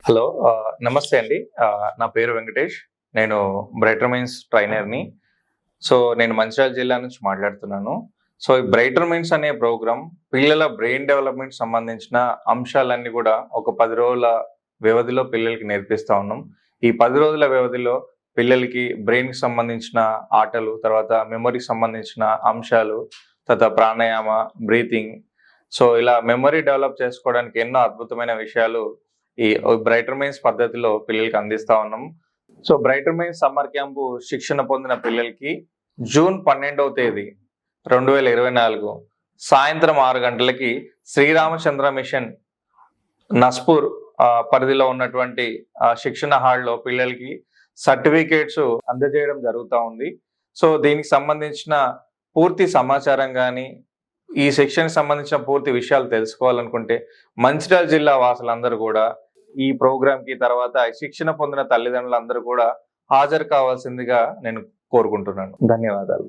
Hello. నమస్తే అండి. నా పేరు వెంకటేష్. నేను బ్రైటర్ మైండ్స్ ట్రైనర్‌ని. నేను మంచిర్యాల జిల్లా నుంచి మాట్లాడుతున్నాను. ఈ బ్రైటర్ మైండ్స్ అనే ప్రోగ్రామ్ పిల్లల బ్రెయిన్ డెవలప్‌మెంట్ సంబంధించిన అంశాలన్నీ గూడా ఒక 10 రోజుల వ్యవధిలో పిల్లలకి నేర్పిస్తా ఉన్నాం. ఈ 10 రోజుల వ్యవధిలో పిల్లలకి బ్రెయిన్‌కి సంబంధించిన ఆటలు, తర్వాత మెమరీకి సంబంధించిన అంశాలు, తర్వాత ప్రాణాయామ, బ్రీతింగ్. ఇలా మెమరీ డెవలప్ చేసుకోవడానికి ఎన్నో అద్భుతమైన విషయాలు ఈ బ్రైటర్ మైండ్స్ పద్ధతిలో పిల్లలకి అందిస్తా ఉన్నాం. బ్రైటర్ మైండ్స్ సమ్మర్ క్యాంపు శిక్షణ పొందిన పిల్లలకి జూన్ 12వ తేదీ 2024 సాయంత్రం 6 గంటలకి శ్రీరామచంద్ర మిషన్ నస్పూర్ పరిధిలో ఉన్నటువంటి శిక్షణ హాల్లో పిల్లలకి సర్టిఫికేట్స్ అందజేయడం జరుగుతూ ఉంది. దీనికి సంబంధించిన పూర్తి సమాచారం కానీ, ఈ సెక్షన్‌కి సంబంధించిన పూర్తి విషయాలు తెలుసుకోవాలనుకుంటే మంచిర్యాల జిల్లా వాసులందరూ కూడా ఈ ప్రోగ్రామ్‌కి, తర్వాత శిక్షణ పొందిన తల్లిదండ్రులందరూ కూడా హాజరు కావాల్సిందిగా నేను కోరుకుంటున్నాను. ధన్యవాదాలు.